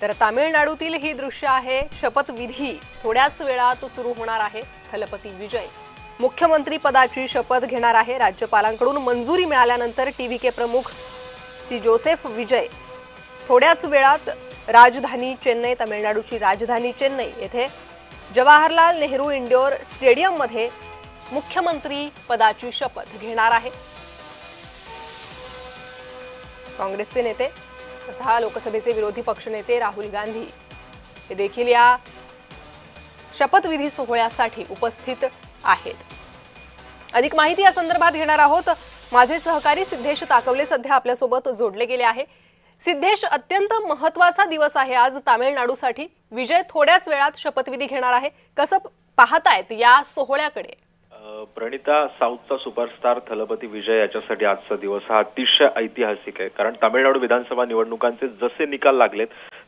तर तामिळनाडूतील ही दृश्य आहे। शपथविधी थोड्याच वेळात सुरू होणार आहे। थलपती विजय मुख्यमंत्री पदाची शपथ घेणार आहे। राज्यपालांकडून मंजुरी मिळाल्यानंतर टीव्हीके प्रमुख सी जोसेफ विजय थोड्याच वेळात राजधानी चेन्नई, तामिळनाडूची राजधानी चेन्नई येथे जवाहरलाल नेहरू इंडोर स्टेडियम मध्ये मुख्यमंत्री पदाची शपथ घेणार आहे। काँग्रेसचे नेते तथा लोकसभेचे विरोधी पक्षनेते राहुल गांधी हे देखील या शपथविधी सोहळ्यासाठी उपस्थित आहेत। अधिक माहिती या संदर्भात घेणार आहोत। माझे सहकारी सिद्धेश ताकवले सध्या आपल्या सोबत जोडले गेले आहे। सिद्धेश, अत्यंत महत्त्वाचा दिवस आहे आज तामिळनाडूसाठी। विजय थोड्याच वेळात शपथविधी घेणार आहे, कसं पाहतायत या सोहळ्याकडे? प्रणिता, साऊथचा सुपरस्टार थलपती विजय याच्यासाठी आजचा दिवस हा अतिशय ऐतिहासिक आहे। कारण तामिळनाडू विधानसभा निवडणुकांचे जसे निकाल लागलेत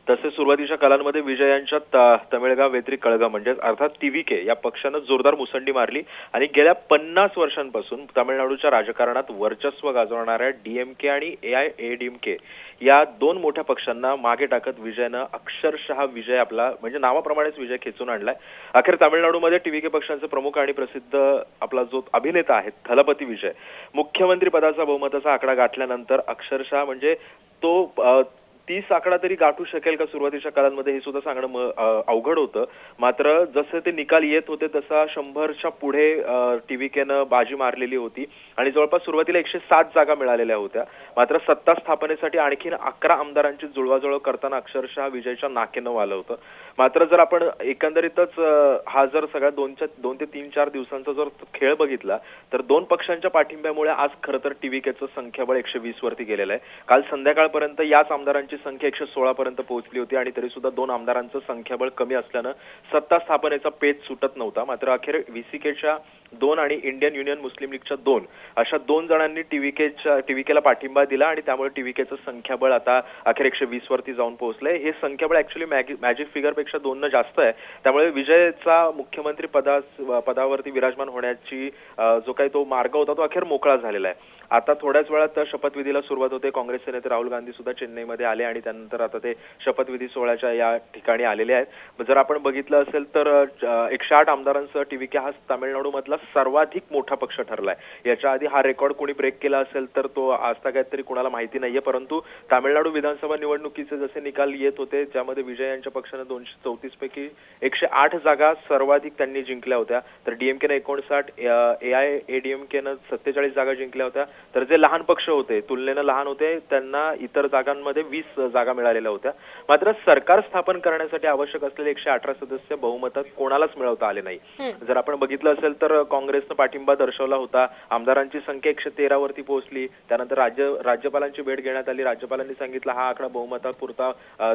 तसे सुरुवातीच्या कालांमध्ये विजय यांच्या तमिळगाव वेत्री कळघम म्हणजे अर्थात टीव्हीके या पक्षानं जोरदार मुसंडी मारली आणि गेल्या 50 वर्षांपासून तामिळनाडूच्या राजकारणात वर्चस्व गाजवणाऱ्या डीएमके आणि एआयएडीएमके या दोन मोठ्या पक्षांना मागे टाकत विजयनं अक्षरशः विजय आपला म्हणजे नावाप्रमाणेच विजय खेचून आणलाय। अखेर तामिळनाडूमध्ये टीव्हीके पक्षांचे प्रमुख आणि प्रसिद्ध आपला जो अभिनेता आहे थलपती विजय मुख्यमंत्री पदाचा बहुमताचा आकडा गाठल्यानंतर अक्षरशः म्हणजे तो 30 आकडा तरी गाठू शकेल का सुरुवातीच्या काळामध्ये हे सुद्धा सांगणं अवघड होतं। मात्र जसे ते निकाल येत होते तसा 100च्या पुढे टीव्हीकेनं बाजी मारलेली होती आणि जवळपास सुरुवातीला 107 जागा मिळालेल्या होत्या। मात्र सत्ता स्थापनेसाठी आणखीन 11 आमदारांची जुळवाजुळव करताना अक्षरशः विजयच्या नाकेनं वालं होतं। मात्र जर आपण एकंदरीतच हा जर सगळ्या 2 ते 3-4 दिवसांचा जर खेळ बघितला तर दोन पक्षांच्या पाठिंब्यामुळे आज खरं तर टीव्हीकेचं संख्याबळ 120 वरती गेलेलं आहे। काल संध्याकाळपर्यंत याच आमदारांची संख्या 116 पर्यंत पोहोचली होती आणि तरी सुद्धा दोन आमदारांचं संख्याबळ कमी असल्यानं सत्ता स्थापनेचा पेच सुटत नव्हता। मात्र अखेर व्हीसीकेच्या 2 आणि इंडियन युनियन मुस्लिम लीगच्या 2 अशा 2 जणांनी टीव्हीकेला पाठिंबा दिला आणि त्यामुळे टीव्हीकेचं संख्याबळ आता अखेर 120 वरती जाऊन पोहोचलंय। हे संख्याबळ ऍक्च्युअली मॅजिक फिगर पेक्षा 2 न जास्त आहे। त्यामुळे विजयचा मुख्यमंत्री पदावरती विराजमान होण्याची जो काही तो मार्ग होता तो अखेर मोकळा झालेला आहे। आता थोड्याच वेळात शपथविधीला सुरुवात होते। काँग्रेसचे नेते राहुल गांधी सुद्धा चेन्नईमध्ये आले आणि त्यानंतर आता ते शपथविधी सोहळ्याच्या या ठिकाणी आलेले आहेत। जर आपण बघितलं असेल तर 108 आमदारांसह टीव्हीके हा तामिळनाडूमधला सर्वाधिक मोठा पक्ष ठरलाय। याच्या आधी हा रेकॉर्ड कोणी ब्रेक केला असेल तर तो आजतागायत तरी कुणाला माहिती नाहीये। परंतु तामिळनाडू विधानसभा निवडणुकीचे जसे निकाल येत होते त्यामध्ये विजय यांच्या पक्षाने 234 पैकी 108 जागा सर्वाधिक त्यांनी जिंकल्या होत्या। तर डीएमकेने 59, एआयएडीएमकेनं 47 जागा जिंकल्या होत्या। तर जे लहान पक्ष होते, तुलनेनं लहान होते, त्यांना इतर जागांमध्ये 20 जागा मिळालेल्या होत्या। मात्र सरकार स्थापन करण्यासाठी आवश्यक असलेले 118 सदस्य बहुमतात कोणालाच मिळवता आले नाही। जर आपण बघितलं असेल तर काँग्रेसनं पाठिंबा दर्शवला होता। आमदारांची संख्या 113 वरती पोहोचली। त्यानंतर राज्यपालांची भेट घेण्यात आली। राज्यपालांनी सांगितलं हा आकडा बहुमतापुरता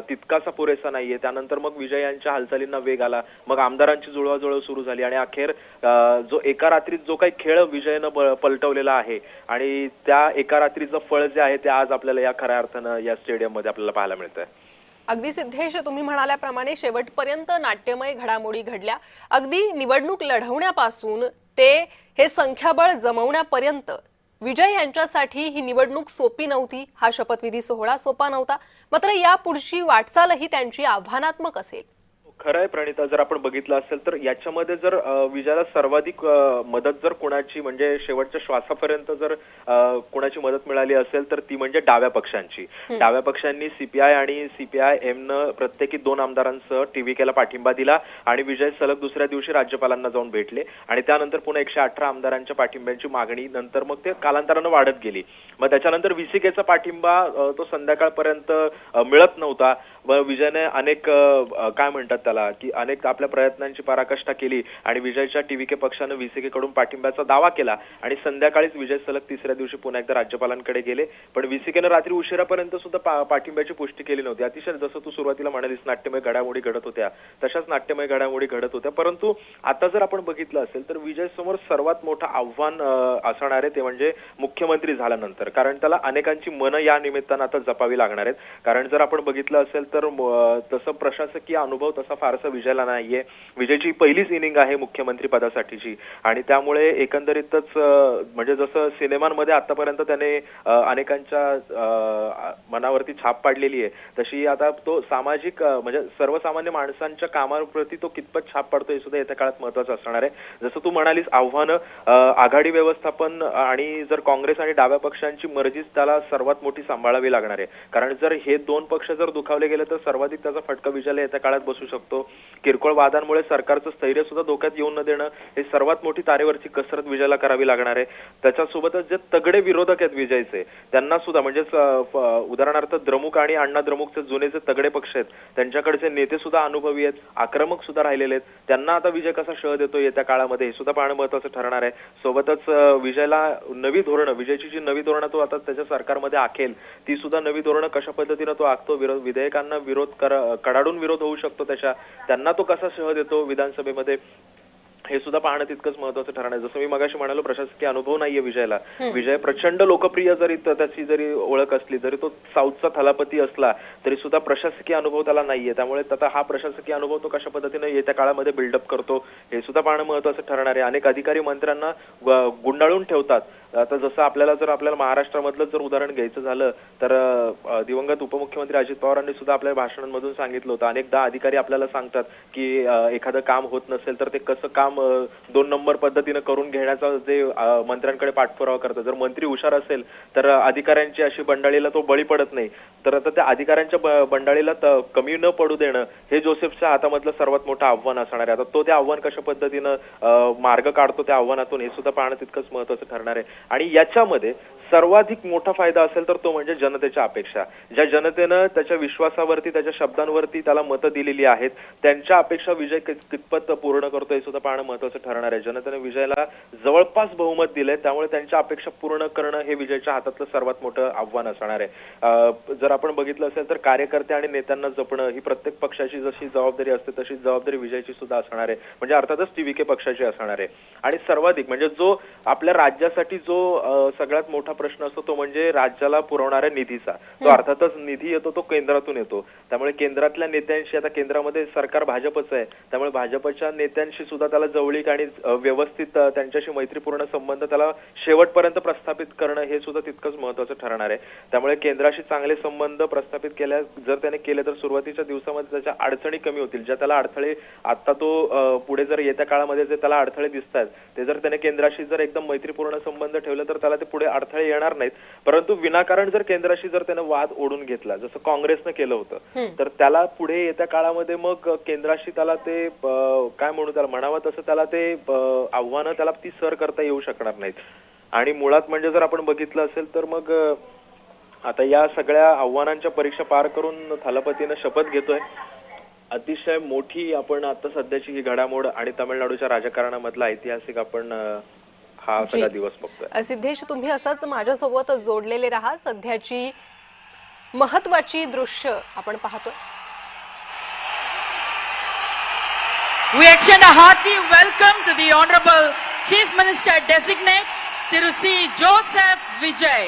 तितकासा पुरेसा नाहीये। त्यानंतर मग विजय यांच्या हालचालींना वेग आला। मग आमदारांची जुळवाजुळव सुरू झाली आणि अखेर जो एका रात्रीत जो काही खेळ विजयनं पलटवलेला आहे आणि त्या एका रात्रीचं फळ जे आहे ते आज आपल्याला या खऱ्या अर्थानं या स्टेडियममध्ये आपल्याला पाहायला मिळतंय। अगदी सिद्धेश, तुम्ही म्हणाल्याप्रमाणे शेवटपर्यंत नाट्यमय घडामोडी घडल्या। अगदी निवडणूक लढवण्यापासून ते हे संख्याबळ जमवण्यापर्यंत विजय यांच्यासाठी ही निवडणूक सोपी नव्हती। हा शपथविधी सोहळा सोपा नव्हता। मात्र या पुढची वाटचालही त्यांची आव्हानात्मक असेल। खरं आहे प्रणिता, जर आपण बघितलं असेल तर याच्यामध्ये जर विजयाला सर्वाधिक मदत जर कोणाची म्हणजे शेवटच्या श्वासापर्यंत जर कोणाची मदत मिळाली असेल तर ती म्हणजे डाव्या पक्षांची। डाव्या पक्षांनी सीपीआय आणि सीपीआयएमनं प्रत्येकी 2 आमदारांसह टीव्हीकेला पाठिंबा दिला आणि विजय सलग दुसऱ्या दिवशी राज्यपालांना जाऊन भेटले आणि त्यानंतर पुन्हा 118 आमदारांच्या पाठिंब्याची मागणी नंतर मग ते कालांतरानं वाढत गेली। मग त्याच्यानंतर व्हीसीकेचा पाठिंबा तो संध्याकाळपर्यंत मिळत नव्हता। विजयने अनेक काय म्हणतात त्याला की अनेक आपल्या प्रयत्नांची पराकाष्ठा केली आणि विजयच्या टीव्हीके पक्षानं व्हीसीके कडून पाठिंब्याचा दावा केला आणि संध्याकाळीच विजय सलग तिसऱ्या दिवशी पुन्हा एकदा राज्यपालांकडे गेले। पण व्हीसीकेनं रात्री उशिरापर्यंत सुद्धा पाठिंब्याची पुष्टी केली नव्हती। अतिशय जसं तू सुरुवातीला म्हणालीस नाट्यमय घडामोडी घडत होत्या तशाच नाट्यमय घडामोडी घडत होत्या। परंतु आता जर आपण बघितलं असेल तर विजय समोर सर्वात मोठं आव्हान असणार आहे ते म्हणजे मुख्यमंत्री झाल्यानंतर, कारण त्याला अनेकांची मनं या निमित्तानं आता जपावी लागणार आहेत। कारण जर आपण बघितलं असेल तर तसं प्रशासकीय अनुभव तसा फारसा विजयला नाहीये. विजयची पहिलीच इनिंग आहे मुख्यमंत्री पदासाठीची आणि त्यामुळे एकंदरीतच म्हणजे जसं सिनेमांमध्ये आतापर्यंत त्याने अनेकांच्या मनावरती छाप पाडलेली आहे, तशी आता तो सामाजिक म्हणजे सर्वसामान्य माणसांच्या कामाप्रती तो कितपत छाप पाडतो हे सुद्धा येत्या काळात महत्त्वाचं असणार आहे. जसं तू म्हणालीस आव्हानं आघाडी व्यवस्थापन आणि जर काँग्रेस आणि डाव्या पक्षांची मर्जीच त्याला सर्वात मोठी सांभाळावी लागणार आहे. कारण जर हे दोन पक्ष जर दुखावले गेले तर सर्वाधिक त्याचा फटका विजयला येत्या काळात बसू शकतो. किरकोळ वादांमुळे सरकारचं स्थैर्य सुद्धा धोक्यात येऊन न देणं हे सर्वात मोठी तारेवरची कसरत विजयला करावी लागणार आहे. त्याच्यासोबतच जे तगडे विरोधक आहेत विजयचे त्यांना सुद्धा म्हणजेच उदाहरणार्थ द्रमुक आणि अण्णा द्रमुकचे जुने जे तगडे पक्ष आहेत त्यांच्याकडचे नेते सुद्धा अनुभवी आहेत, आक्रमक सुद्धा राहिलेले आहेत. त्यांना आता विजय कसा शह देतो येत्या काळामध्ये हे सुद्धा पाहणं महत्त्वाचं ठरणार आहे. सोबतच विजयला नवी धोरणं, विजयची जी नवी धोरणं तो आता त्याच्या सरकारमध्ये आखेल ती सुद्धा नवी धोरणं कशा पद्धतीनं तो आखतो, विधेयकांना कडाडून विरोध होऊ शकतो त्यांना तो कसा शह देतो विधानसभेमध्ये हे सुद्धा पाहणं तितकंच महत्त्वाचं ठरणार आहे. जसं मी मगाशी म्हणालो प्रशासकीय अनुभव नाहीये विजयला. विजय प्रचंड लोकप्रिय जरी त्याची जरी ओळख असली, जरी तो साऊथचा थलापती असला तरी सुद्धा प्रशासकीय अनुभव त्याला नाहीये. त्यामुळे आता हा प्रशासकीय अनुभव तो कशा पद्धतीने येत्या काळामध्ये बिल्डअप करतो हे सुद्धा पाहणं महत्त्वाचं ठरणार आहे. अनेक अधिकारी मंत्र्यांना गुंडाळून ठेवतात. आता जसं आपल्याला महाराष्ट्रामधलं जर उदाहरण घ्यायचं झालं तर दिवंगत उपमुख्यमंत्री अजित पवारांनी सुद्धा आपल्या भाषणांमधून सांगितलं होतं. अनेकदा अधिकारी आपल्याला सांगतात की एखादं काम होत नसेल तर ते कसं काम 2 नंबर पद्धतीनं करून घेण्याचा जे मंत्र्यांकडे पाठपुरावा करतात. जर मंत्री हुशार असेल तर अधिकाऱ्यांची अशी बंडाळीला तो बळी पडत नाही. तर आता त्या अधिकाऱ्यांच्या बंडाळीला कमी न पडू देणं हे जोसेफच्या हातामधलं सर्वात मोठं आव्हान असणार आहे. आता तो त्या आव्हान कशा पद्धतीनं मार्ग काढतो त्या आव्हानातून हे सुद्धा पाहणं तितकंच महत्त्वाचं ठरणार आहे. आणि याच्यामध्ये सर्वाधिक मोठा फायदा असेल तर तो म्हणजे जनतेच्या अपेक्षा. ज्या जनतेनं त्याच्या विश्वासावरती त्याच्या शब्दांवरती त्याला मतं दिलेली आहेत त्यांच्या अपेक्षा विजय कितपत पूर्ण करतो हे सुद्धा पाहणं महत्त्वाचं ठरणार आहे. जनतेने विजयला जवळपास बहुमत दिलंय त्यामुळे त्यांच्या अपेक्षा पूर्ण करणं हे विजयच्या हातातलं सर्वात मोठं आव्हान असणार आहे. जर आपण बघितलं असेल तर कार्यकर्ते आणि नेत्यांना जपणं ही प्रत्येक पक्षाची जशी जबाबदारी असते तशी जबाबदारी विजयची सुद्धा असणार आहे. म्हणजे अर्थातच TVK पक्षाची असणार आहे. आणि सर्वाधिक म्हणजे जो आपल्या राज्यासाठी जो सगळ्यात मोठा प्रश्न असतो तो म्हणजे राज्याला पुरवणाऱ्या निधीचा. तो अर्थातच निधी येतो तो केंद्रातून येतो. त्यामुळे केंद्रातल्या नेत्यांशी आता केंद्रामध्ये सरकार भाजपचं आहे त्यामुळे भाजपच्या नेत्यांशी सुद्धा त्याला जवळीक आणि व्यवस्थित त्यांच्याशी मैत्रीपूर्ण संबंध त्याला शेवटपर्यंत प्रस्थापित करणं हे सुद्धा तितकंच महत्त्वाचं ठरणार आहे. त्यामुळे केंद्राशी चांगले संबंध प्रस्थापित जर त्याने केले तर सुरुवातीच्या दिवसामध्ये त्याच्या अडचणी कमी होतील. ज्या त्याला अडथळे आता तो पुढे जर येत्या काळामध्ये जे त्याला अडथळे दिसतात ते जर त्याने केंद्राशी जर एकदम मैत्रीपूर्ण संबंध ठेवले तर त्याला ते पुढे अडथळे येणार नाहीत. परंतु विनाकारण जर केंद्राशी जर त्याने वाद ओढून घेतला जसं काँग्रेसनं केलं होतं तर त्याला पुढे येत्या काळामध्ये मग केंद्राशी त्याला ते काय म्हणू त्याला म्हणावं तसं त्याला ते आव्हानं त्याला ती सर करता येऊ शकणार नाहीत. आणि मुळात म्हणजे जर आपण बघितलं असेल तर मग आता या सगळ्या आव्हानांच्या परीक्षा पार करून थलपतीनं शपथ घेतोय. अतिशय मोठी आपण आता सध्याची ही घडामोड आणि तामिळनाडूच्या राजकारणामधला ऐतिहासिक आपण हा सगळा दिवस बघतोय. सिद्धेश तुम्ही असंच माझ्यासोबत जोडलेले राहा. सध्याची महत्वाची दृश्य आपण पाहतोय. We extend a hearty welcome to the Honorable Chief Minister Designate Thiru C. Joseph Vijay.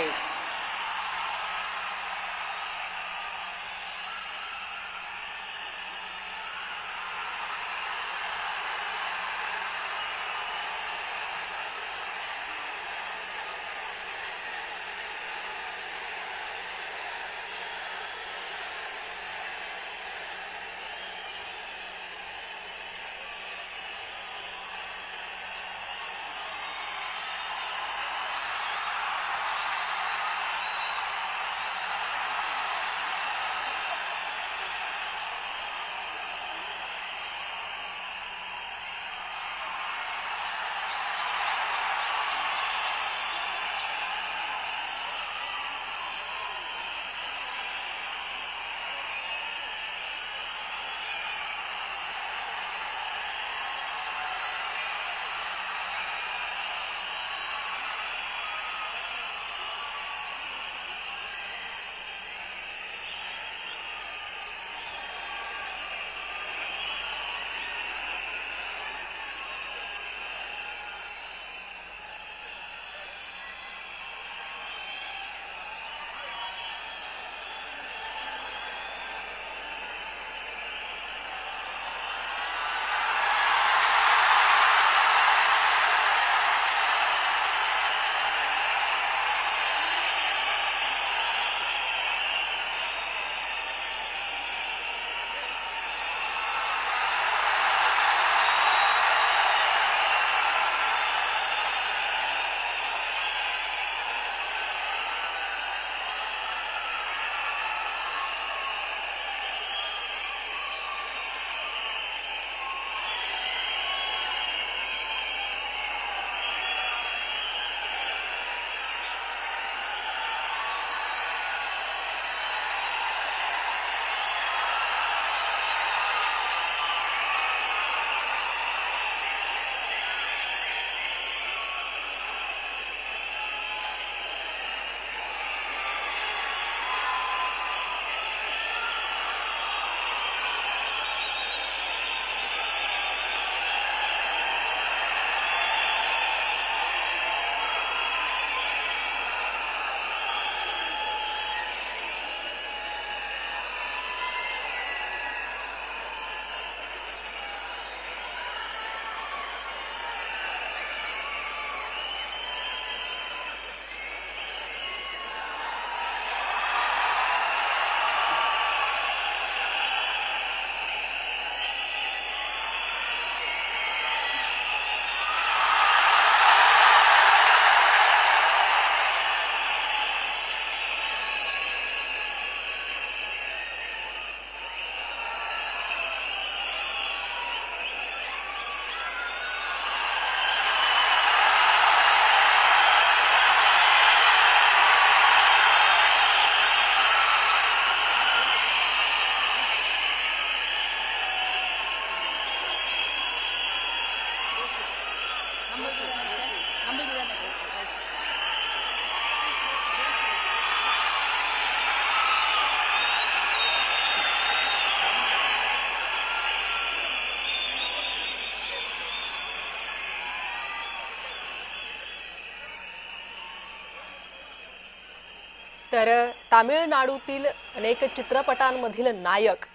तर तामिळनाडूतील अनेक चित्रपटांमधील नायक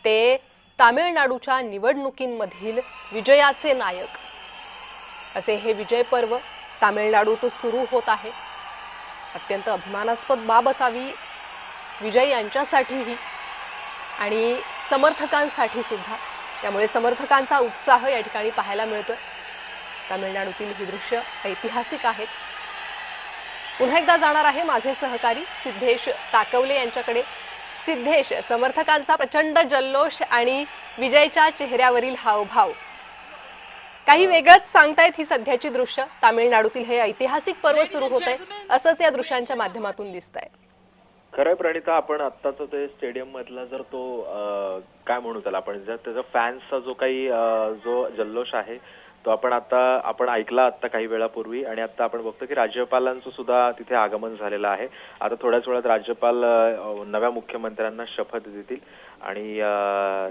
ते तामिळनाडूच्या निवडणुकींमधील विजयाचे नायक असे हे विजय पर्व तामिळनाडूत सुरू होत आहे. अत्यंत अभिमानास्पद बाब असावी विजय यांच्यासाठीही आणि समर्थकांसाठी सुद्धा. त्यामुळे समर्थकांचा उत्साह या ठिकाणी पाहायला मिळतोय. तामिळनाडूतील ही दृश्य ऐतिहासिक आहेत. पुन्हा एकदा जाणार आहे माझे सहकारी सिद्धेश ताकवले यांच्याकडे. सिद्धेश, समर्थकांचा प्रचंड जल्लोष आणि विजयच्या चेहऱ्यावरील हावभाव काही वेगळंच सांगतायत ही सध्याची दृश्य. तामिळनाडूतील हे ऐतिहासिक पर्व सुरू होत आहे असंच या दृश्यांच्या माध्यमातून दिसतंय. खरंय प्रणिता, आपण आत्ताच ते स्टेडियम मधला जर तो काय म्हणू त्याला आपण, जर त्याचा फॅन्सचा जो काही जो जल्लोष आहे तो आपण ऐकला आता काही वेळापूर्वी. आणि आता आपण बघतो की राज्यपालांचं सुद्धा तिथे आगमन झालेलं आहे. आता थोड्याच वेळात राज्यपाल नव्या मुख्यमंत्र्यांना शपथ देतील आणि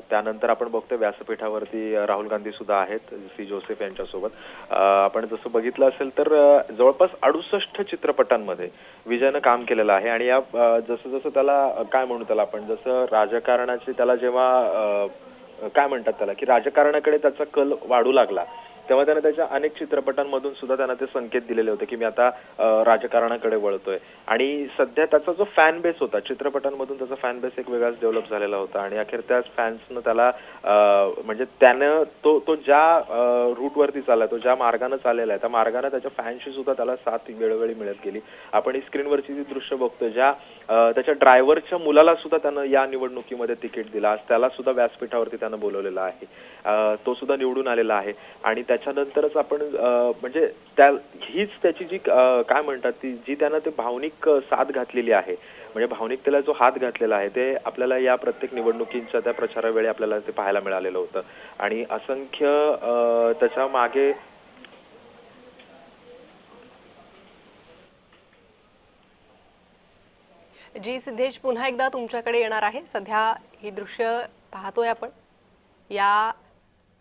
त्यानंतर आपण बघतोय व्यासपीठावरती राहुल गांधी सुद्धा आहेत सी जोसेफ यांच्यासोबत. आपण जसं बघितलं असेल तर जवळपास 68 चित्रपटांमध्ये विजयनं काम केलेलं आहे. आणि या जसं जसं त्याला काय म्हणू त्याला आपण, जसं राजकारणाची त्याला जेव्हा काय म्हणतात त्याला की राजकारणाकडे त्याचा कल वाढू लागला तेव्हा त्याने त्याच्या अनेक चित्रपटांमधून सुद्धा त्यांना ते संकेत दिलेले होते की मी आता राजकारणाकडे वळतोय. आणि सध्या त्याचा जो फॅन बेस होता चित्रपटांमधून त्याचा फॅन बेस एक वेगळाच डेव्हलप झालेला होता. आणि अखेर त्या फॅन्सनं त्याला म्हणजे त्यानं तो ज्या रूटवरती चाललाय, तो ज्या मार्गाने चाललेला आहे त्या मार्गाने त्याच्या फॅन्सची सुद्धा त्याला साथ वेळोवेळी मिळत गेली. आपण ही स्क्रीनवरची जी दृश्य बघतोय, ज्या त्याच्या ड्रायव्हरच्या मुलाला सुद्धा त्यानं या निवडणुकीमध्ये तिकीट दिलं. आज त्याला सुद्धा व्यासपीठावरती त्यानं बोलवलेलं आहे. तो सुद्धा निवडून आलेला आहे. आणि त्याच्यानंतरच आपण म्हणजे हीच त्याची जी काय म्हणतात ती जी त्यानं ते भावनिक साथ घातलेली आहे, म्हणजे भावनिकतेला जो हात घातलेला आहे ते आपल्याला या प्रत्येक निवडणुकींच्या त्या प्रचारावेळी आपल्याला ते पाहायला मिळालेलं होतं. आणि असंख्य त्याच्या मागे जी सिद्धेश, पुन्हा एकदा तुमच्याकडे येणार आहे. सध्या ही दृश्य पाहतोय आपण. या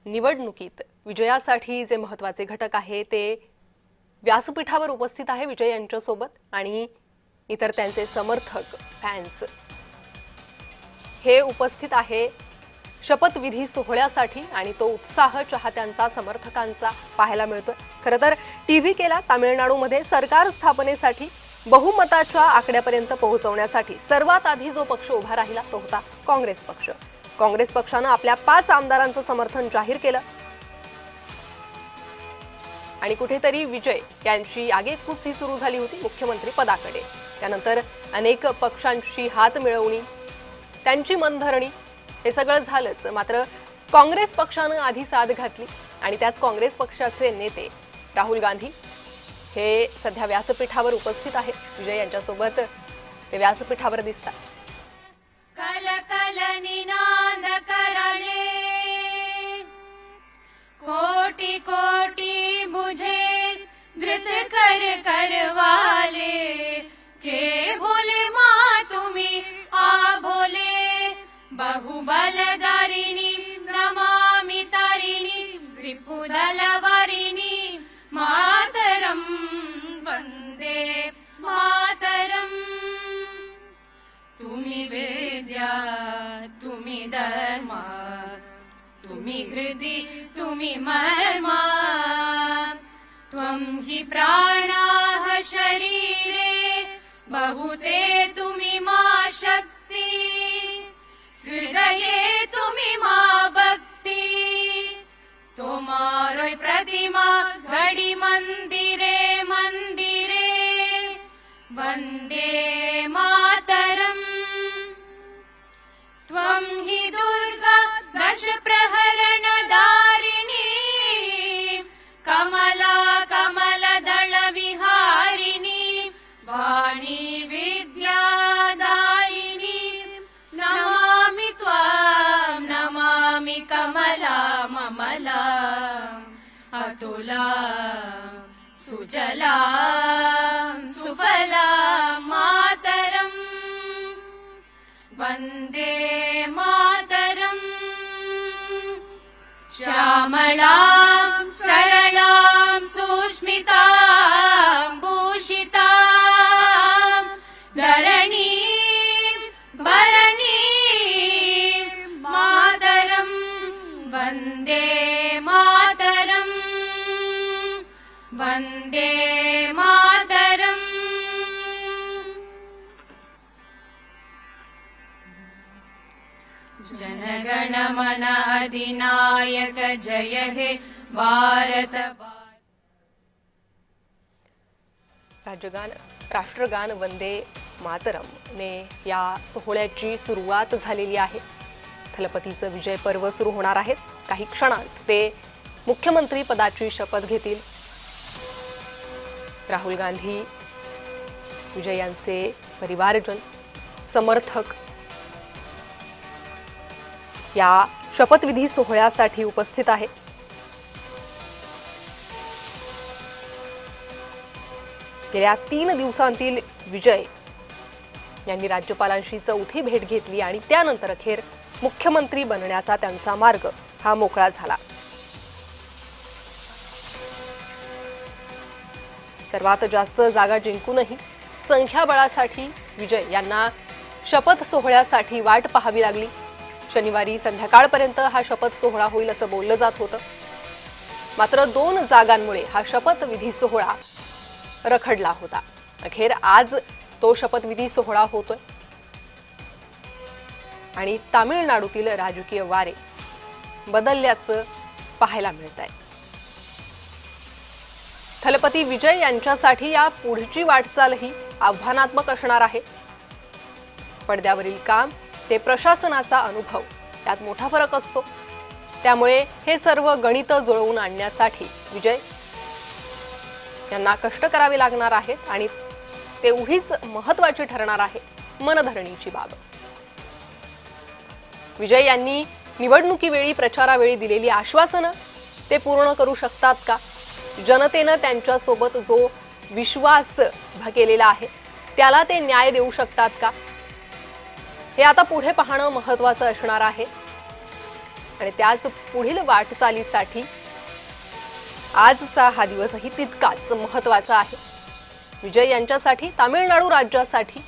निवडणुकीत विजयासाठी जे महत्त्वाचे घटक आहे ते व्यासपीठावर उपस्थित आहे विजय यांच्यासोबत आणि इतर त्यांचे समर्थक फॅन्स हे उपस्थित आहे शपथविधी सोहळ्यासाठी. आणि तो उत्साह चाहत्यांचा समर्थकांचा पाहायला मिळतोय. खरं तर टीव्ही केला तामिळनाडूमध्ये सरकार स्थापनेसाठी बहुमताच्या आकड्यापर्यंत पोहोचवण्यासाठी सर्वात आधी जो पक्ष उभा राहिला तो होता काँग्रेस पक्ष. काँग्रेस पक्षानं आपल्या 5 आमदारांचं समर्थन जाहीर केलं आणि कुठेतरी विजय यांची आगेकूच ही सुरू झाली होती मुख्यमंत्री पदाकडे. त्यानंतर अनेक पक्षांशी हात मिळवणी, त्यांची मनधरणी हे सगळं झालंच. मात्र काँग्रेस पक्षानं आधी साथ घातली आणि त्याच काँग्रेस पक्षाचे नेते राहुल गांधी हे सध्या व्यासपीठावर उपस्थित आहेत. विजय यांच्यासोबत ते व्यासपीठावर दिसतात. कल कल निनाद करले कोटि कोटि बुझे धृत कर करवाले के बोले माँ तुम्ही आ बोले बहुबलधारिणी नमामि तारिणी रिपुदलवारिणी मातरम वंदे मातरम. तुम्ही वेद्या तुम्ही धर्मा तुम्ही हृदि तुम्ही मर्मा त्वं हि प्राणाः शरीरे बहुते तुम्ही मा शक्ती हृदये तुम्ही मा भक्ती. तोमारोय प्रतिमा घडी मंदिरे मंदिरे वंदे मातरम. त्वं हि दुर्गा दश प्रहरण दारिणी कमला कमलदल विहारिणी वाणी विद्यादायिनी नमामि त्वां नमामि कमला ममला अतुला सुजला सुफला मातरम. वंदे मातरम. श्यामलां सरलां सुस्मितां भूषितां धर जनगण मन अधिनायक जय हे भारत राष्ट्रगान वंदे मातरम ने या सोहळ्याची सुरुवात झालेली आहे. थलपतीचं विजय पर्व सुरू होणार आहे. काही क्षणात ते मुख्यमंत्री पदाची शपथ घेतील. राहुल गांधी, विजय यांचे परिवारजन, समर्थक या शपथविधी सोहळ्यासाठी उपस्थित आहेत. गेल्या 3 दिवसांतील विजय यांनी राज्यपालांशी चौथी भेट घेतली आणि त्यानंतर अखेर मुख्यमंत्री बनण्याचा त्यांचा मार्ग हा मोकळा झाला. सर्वात जास्त जागा जिंकूनही संख्याबळासाठी विजय यांना शपथ सोहळ्यासाठी वाट पाहावी लागली. शनिवारी संध्याकाळपर्यंत हा शपथ सोहळा होईल असं बोललं जात होतं. मात्र 2 जागांमुळे हा शपथविधी सोहळा रखडला होता. अखेर आज तो शपथविधी सोहळा होतोय आणि तामिळनाडूतील राजकीय वारे बदलल्याचं पाहायला मिळत आहे. थलपती विजय यांच्यासाठी या पुढची वाटचालही आव्हानात्मक असणार आहे. पडद्यावरील काम ते प्रशासनाचा अनुभव यात मोठा फरक असतो. त्यामुळे हे सर्व गणित जुळवून आणण्यासाठी विजय यांना कष्ट करावे लागणार आहेत आणि तेवढीच महत्त्वाची ठरणार आहे मनधरणीची बाब. विजय यांनी निवडणुकीवेळी प्रचारावेळी दिलेली आश्वासनं ते पूर्ण करू शकतात का? जनतेनं त्यांच्यासोबत जो विश्वास केलेला आहे त्याला ते न्याय देऊ शकतात का? हे आता पुढे पाहणं महत्त्वाचं असणार आहे आणि त्याच पुढील वाटचालीसाठी आजचा हा दिवसही तितकाच महत्त्वाचा आहे. विजय यांच्यासाठी, तामिळनाडू राज्यासाठी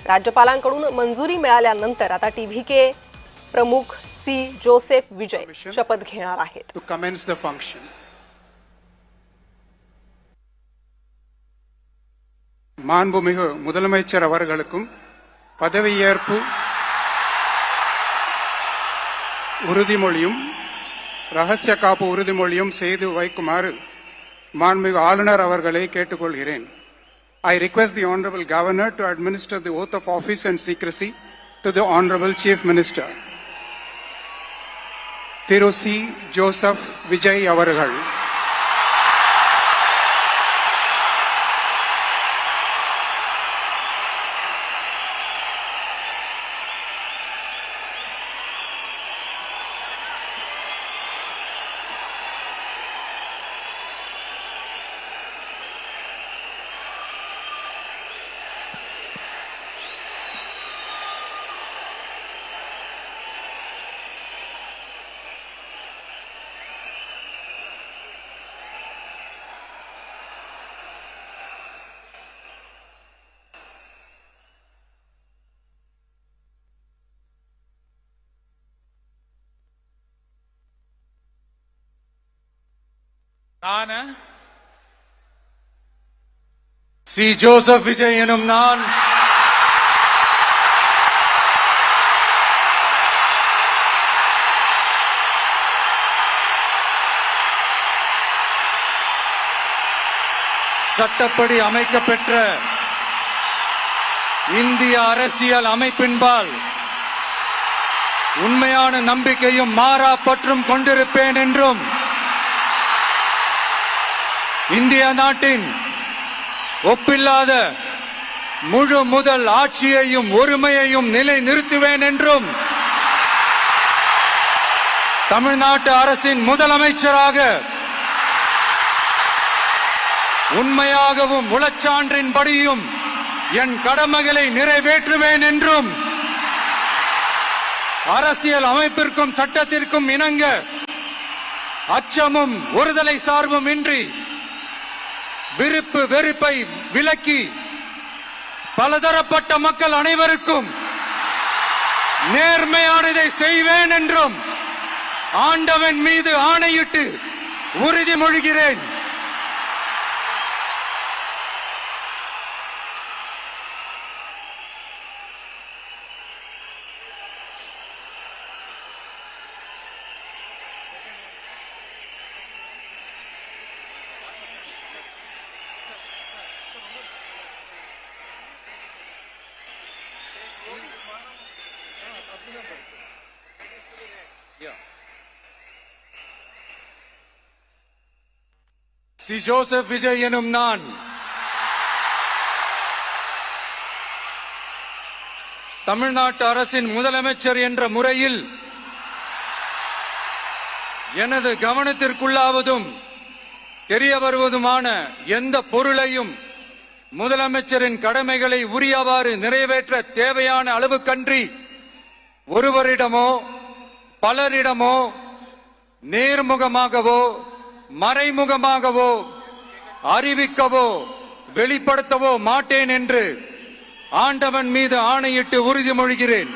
राज्यपालांकडून मंजुरी मिळाल्यानंतर आता टीव्हीके प्रमुख सी जोसेफ विजय शपथ घेणार आहेत. To commence the function. மாண்புமிகு முதலமைச்சர் அவர்களுக்கும் பதவியேற்பு உறுதிமொழியும் ரகசிய காப்பு உறுதிமொழியும் செய்து வைக்குமாறு மாண்புமிகு ஆளுநர் அவர்களை கேட்டுக்கொள்கிறேன். I request the Honorable Governor to administer the oath of office and secrecy to the Honorable Chief Minister. Thiru C Joseph Vijay அவர்கள். நான் சி ஜோசப் விஜய் எனும் நான் சட்டப்படி அமைக்கப்பெற்ற இந்திய அரசியல் அமைப்பின்பால் உண்மையான நம்பிக்கையும் மாறா பற்றும் கொண்டிருப்பேன் என்றும் இந்திய நாட்டின் ஒப்பில்லாத முழு முதல் ஆட்சியையும் ஒருமையையும் நிலைநிறுத்துவேன் என்றும் தமிழ்நாட்டு அரசின் முதலமைச்சராக உண்மையாகவும் உளச்சான்றின்படியும் என் கடமைகளை நிறைவேற்றுவேன் என்றும் அரசியல் அமைப்பிற்கும் சட்டத்திற்கும் இணங்க அச்சமும் ஒருதலை சார்பும் இன்றி விருப்பு வெறுப்பை விலக்கி பலதரப்பட்ட மக்கள் அனைவருக்கும் நேர்மையானதை செய்வேன் என்றும் ஆண்டவன் மீது ஆணையிட்டு உறுதிமொழிகிறேன். சி ஜோசப் விஜய் எனும் நான் தமிழ்நாட்டு அரசின் முதலமைச்சர் என்ற முறையில் எனது கவனத்திற்குள்ளாவதும் தெரிய வருவதுமான எந்த பொருளையும் முதலமைச்சரின் கடமைகளை உரியவாறு நிறைவேற்ற தேவையான அளவுக்கன்றி ஒருவரிடமோ பலரிடமோ நேர்முகமாகவோ மறைமுகமாகவோ அறிவிக்கவோ வெளிப்படுத்தவோ மாட்டேன் என்று ஆண்டவன் மீது ஆணையிட்டு உறுதிமொழிகிறேன்.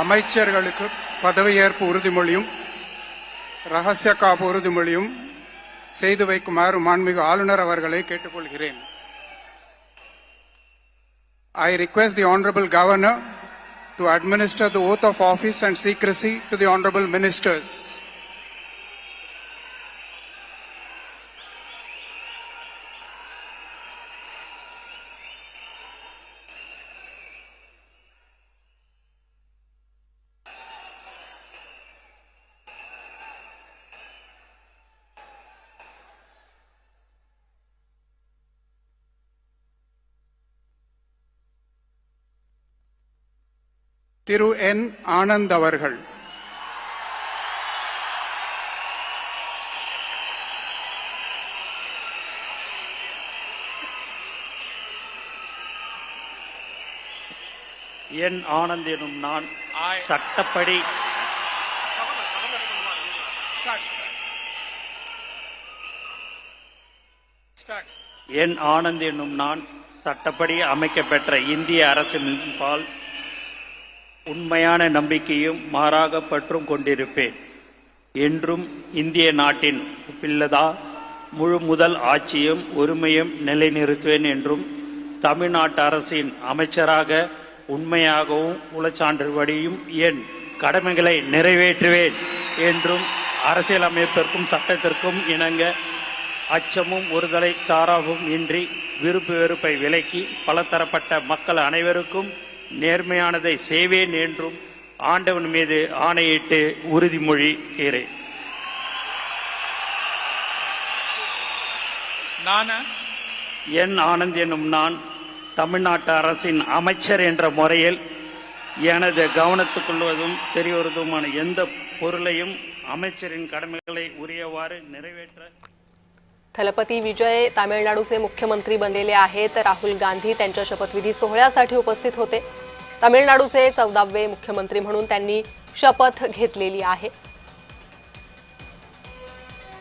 அமைச்சர்களுக்கு பதவியேற்பு உறுதிமொழியும் ரகசிய காப்பு உறுதிமொழியும் செய்து வைக்குமாறு மாண்புமிகு ஆளுநர் அவர்களை கேட்டுக்கொள்கிறேன். I request the Honorable Governor to administer the oath of office and secrecy to the Honorable Ministers. திரு என் ஆனந்த் அவர்கள். என் ஆனந்த் எனும் நான் சட்டப்படி என் ஆனந்த் என்னும் நான் சட்டப்படி அமைக்கப்பெற்ற இந்திய அரசின்பால் உண்மையான நம்பிக்கையும் மாறாக பற்றும் கொண்டிருப்பேன். என்றும் இந்திய நாட்டின் பிள்ளதா முழு முதல் ஆட்சியும் உரிமையும் நிலைநிறுத்துவேன் என்றும் தமிழ்நாட்டு அரசின் அமைச்சராக உண்மையாகவும் உளச்சான்றுபடியும் என் கடமைகளை நிறைவேற்றுவேன் என்றும் அரசியலமைப்பிற்கும் சட்டத்திற்கும் இணங்க அச்சமும் ஒருதலை சாராவும் இன்றி விருப்பு வெறுப்பை விலக்கி பலதரப்பட்ட மக்கள் அனைவருக்கும் நேர்மையானதை செய்வேன் என்றும் ஆண்டவன் மீது ஆணையிட்டு உறுதிமொழிகிறேன். என் ஆனந்த் என்னும் நான் தமிழ்நாட்டு அரசின் அமைச்சர் என்ற முறையில் எனது கவனத்துக்கொள்வதும் தெரியவதுமான எந்த பொருளையும் அமைச்சரின் கடமைகளை उरियवारे நிறைவேற்ற थलपती विजय तामिळनाडूचे मुख्यमंत्री बनलेले आहेत. राहुल गांधी त्यांच्या शपथविधी सोहळ्यासाठी उपस्थित होते. तामिळनाडूचे 14वे मुख्यमंत्री म्हणून त्यांनी शपथ घेतलेली आहे.